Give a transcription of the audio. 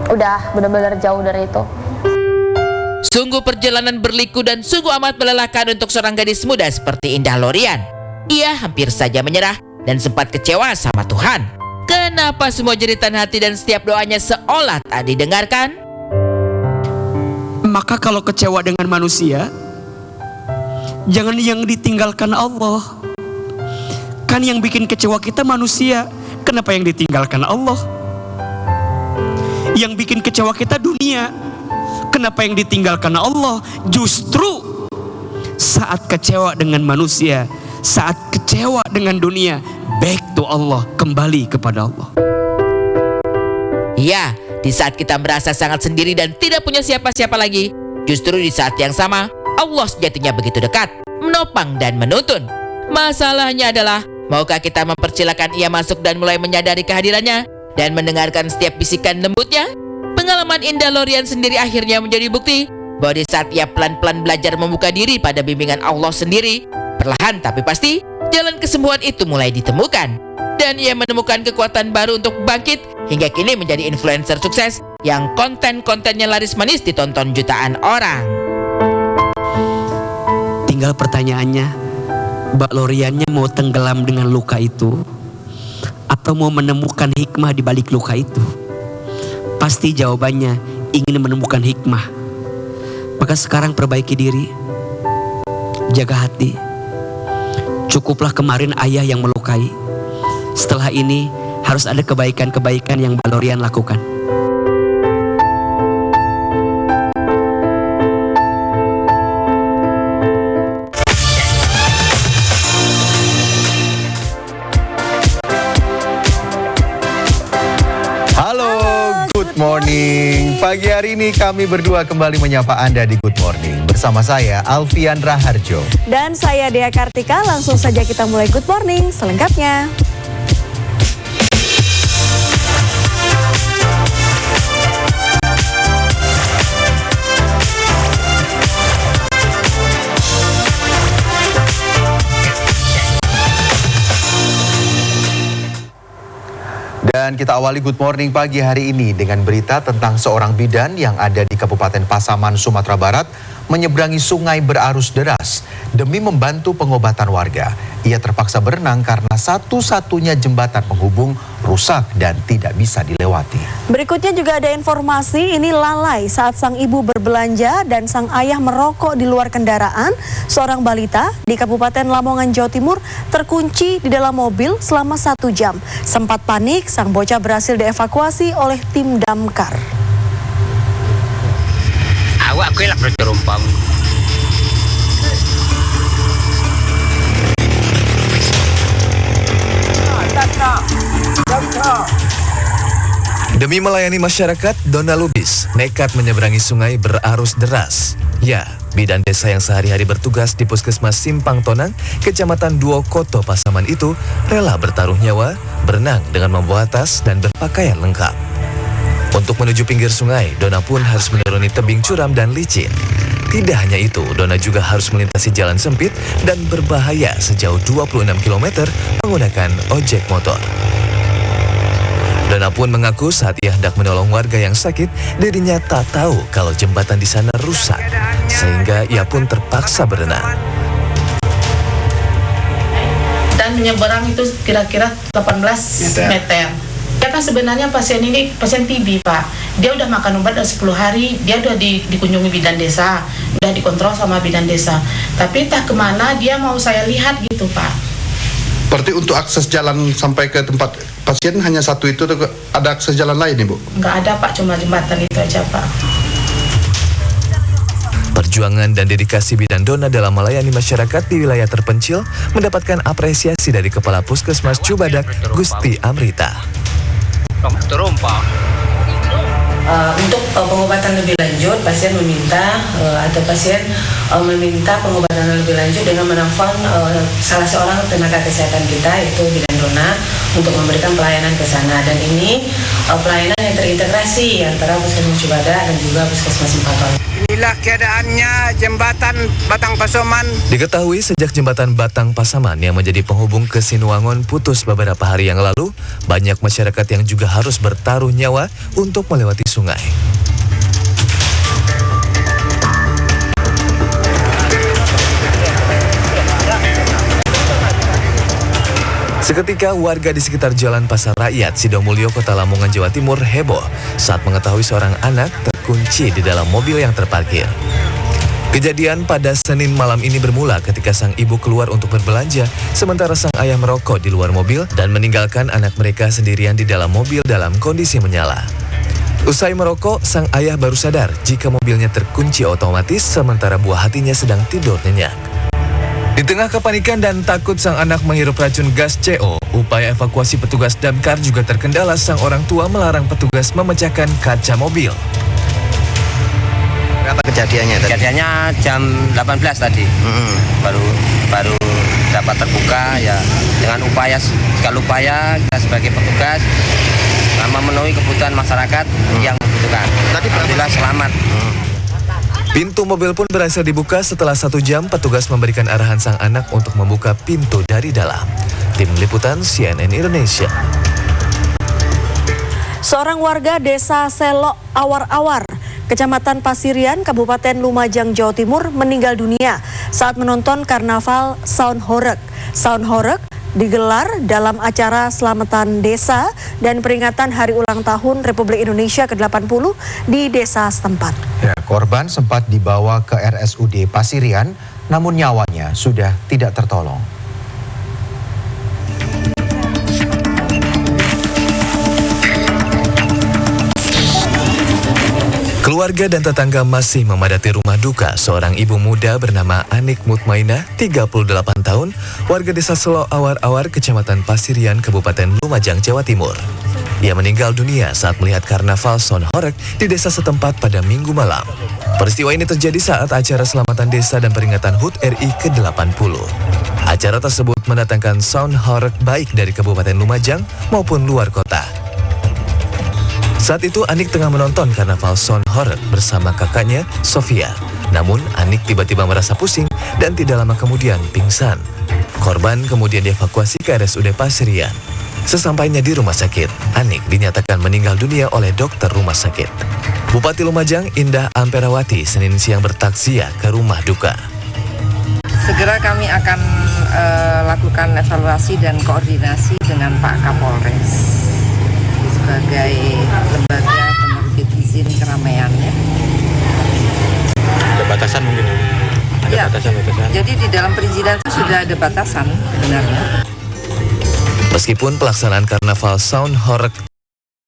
udah benar-benar jauh dari itu. Sungguh perjalanan berliku dan sungguh amat melelahkan untuk seorang gadis muda seperti Indah Lorian. Ia hampir saja menyerah dan sempat kecewa sama Tuhan. Kenapa semua jeritan hati dan setiap doanya seolah tak didengarkan? Maka kalau kecewa dengan manusia, jangan yang ditinggalkan Allah. Kan yang bikin kecewa kita manusia. Kenapa yang ditinggalkan Allah? Yang bikin kecewa kita dunia. Kenapa yang ditinggalkan Allah? Justru saat kecewa dengan manusia, saat kecewa dengan dunia, back to Allah, kembali kepada Allah. Ya, di saat kita merasa sangat sendiri dan tidak punya siapa-siapa lagi, justru di saat yang sama, Allah sejatinya begitu dekat, menopang dan menuntun. Masalahnya adalah, maukah kita mempersilahkan ia masuk dan mulai menyadari kehadirannya dan mendengarkan setiap bisikan lembutnya? Pengalaman Indah Lorian sendiri akhirnya menjadi bukti bahwa di saat ia pelan-pelan belajar membuka diri pada bimbingan Allah sendiri, perlahan tapi pasti jalan kesembuhan itu mulai ditemukan. Dan ia menemukan kekuatan baru untuk bangkit hingga kini menjadi influencer sukses yang konten-kontennya laris manis ditonton jutaan orang. Tinggal pertanyaannya, Mbak Loriannya mau tenggelam dengan luka itu atau mau menemukan hikmah di balik luka itu? Pasti jawabannya ingin menemukan hikmah. Maka sekarang perbaiki diri, jaga hati. Cukuplah kemarin ayah yang melukai. Setelah ini harus ada kebaikan-kebaikan yang Mbak Lorian lakukan. Good morning. Pagi hari ini kami berdua kembali menyapa Anda di Good Morning. Bersama saya Alfian Raharjo. Dan saya Dea Kartika. Langsung saja kita mulai Good Morning selengkapnya. Dan kita awali Good Morning pagi hari ini dengan berita tentang seorang bidan yang ada di Kabupaten Pasaman, Sumatera Barat menyeberangi sungai berarus deras demi membantu pengobatan warga. Ia terpaksa berenang karena satu-satunya jembatan penghubung rusak dan tidak bisa dilewati. Berikutnya juga ada informasi, ini lalai saat sang ibu berbelanja dan sang ayah merokok di luar kendaraan. Seorang balita di Kabupaten Lamongan, Jawa Timur terkunci di dalam mobil selama 1 jam. Sempat panik, sang bocah berhasil dievakuasi oleh tim damkar. Awak kuilah berterumpam. Demi melayani masyarakat, Dona Lubis nekat menyeberangi sungai berarus deras. Ya, bidan desa yang sehari-hari bertugas di Puskesmas Simpang Tonang, Kecamatan Duokoto, Pasaman itu rela bertaruh nyawa, berenang dengan membawa tas dan berpakaian lengkap. Untuk menuju pinggir sungai, Dona pun harus menuruni tebing curam dan licin. Tidak hanya itu, Dona juga harus melintasi jalan sempit dan berbahaya sejauh 26 km menggunakan ojek motor. Dona pun mengaku saat ia hendak menolong warga yang sakit, dirinya tak tahu kalau jembatan di sana rusak, sehingga ia pun terpaksa berenang. Dan menyeberang itu kira-kira 18 meter. Ya kan sebenarnya pasien ini pasien TB, Pak. Dia udah makan obat 10 hari, dia udah dikunjungi bidan desa, udah dikontrol sama bidan desa. Tapi entah kemana dia mau saya lihat gitu, Pak. Berarti untuk akses jalan sampai ke tempat pasien hanya satu itu, atau ada akses jalan lain, Ibu? Nggak ada, Pak, cuma jembatan itu aja, Pak. Perjuangan dan dedikasi bidan Dona dalam melayani masyarakat di wilayah terpencil mendapatkan apresiasi dari Kepala Puskesmas Cubadak, Gusti Amrita. Untuk pengobatan lebih lanjut, pasien meminta meminta pengobatan lebih lanjut dengan menelpon salah seorang tenaga kesehatan kita, yaitu bidan Dona, untuk memberikan pelayanan ke sana, dan ini pelayanan yang terintegrasi antara Puskesmas Cibadak dan juga Puskesmas Simpang Tonang. Inilah keadaannya jembatan Batang Pasaman. Diketahui sejak jembatan Batang Pasaman yang menjadi penghubung ke Sinuangon putus beberapa hari yang lalu, banyak masyarakat yang juga harus bertaruh nyawa untuk melewati sungai. Seketika warga di sekitar Jalan Pasar Rakyat, Sidomulyo, Kota Lamongan, Jawa Timur heboh saat mengetahui seorang anak terkunci di dalam mobil yang terparkir. Kejadian pada Senin malam ini bermula ketika sang ibu keluar untuk berbelanja, sementara sang ayah merokok di luar mobil dan meninggalkan anak mereka sendirian di dalam mobil dalam kondisi menyala. Usai merokok, sang ayah baru sadar jika mobilnya terkunci otomatis sementara buah hatinya sedang tidur nyenyak. Di tengah kepanikan dan takut sang anak menghirup racun gas CO, upaya evakuasi petugas damkar juga terkendala. Sang orang tua melarang petugas memecahkan kaca mobil. Berapa kejadiannya tadi? Kejadiannya jam 18 tadi. Baru dapat terbuka ya, dengan segala upaya kita sebagai petugas memenuhi kebutuhan masyarakat yang membutuhkan. Alhamdulillah selamat. Pintu mobil pun berhasil dibuka setelah 1 jam petugas memberikan arahan sang anak untuk membuka pintu dari dalam. Tim Liputan CNN Indonesia. Seorang warga desa Selok Awar-Awar, Kecamatan Pasirian, Kabupaten Lumajang, Jawa Timur meninggal dunia saat menonton karnaval Saun Horeg. Saun Horeg digelar dalam acara selamatan desa dan peringatan Hari Ulang Tahun Republik Indonesia ke-80 di desa setempat. Ya, korban sempat dibawa ke RSUD Pasirian, namun nyawanya sudah tidak tertolong. Keluarga dan tetangga masih memadati rumah duka seorang ibu muda bernama Anik Mutmainah, 38 tahun, warga desa Selok Awar-Awar, Kecamatan Pasirian, Kabupaten Lumajang, Jawa Timur. Ia meninggal dunia saat melihat karnaval Saun Horeg di desa setempat pada Minggu malam. Peristiwa ini terjadi saat acara selamatan desa dan peringatan HUT RI ke-80. Acara tersebut mendatangkan Saun Horeg baik dari Kabupaten Lumajang maupun luar kota. Saat itu Anik tengah menonton karnaval Saun Horeg bersama kakaknya Sofia. Namun Anik tiba-tiba merasa pusing dan tidak lama kemudian pingsan. Korban kemudian dievakuasi ke RSUD Pasirian. Sesampainya di rumah sakit, Anik dinyatakan meninggal dunia oleh dokter rumah sakit. Bupati Lumajang Indah Amperawati Senin siang bertakziah ke rumah duka. Segera kami akan lakukan evaluasi dan koordinasi dengan Pak Kapolres sebagai lembaga penerbit izin keramaiannya. Ada batasan mungkin? Ada ya, batasan. Jadi di dalam perizinan itu sudah ada batasan sebenarnya. Meskipun pelaksanaan karnaval Saun Horeg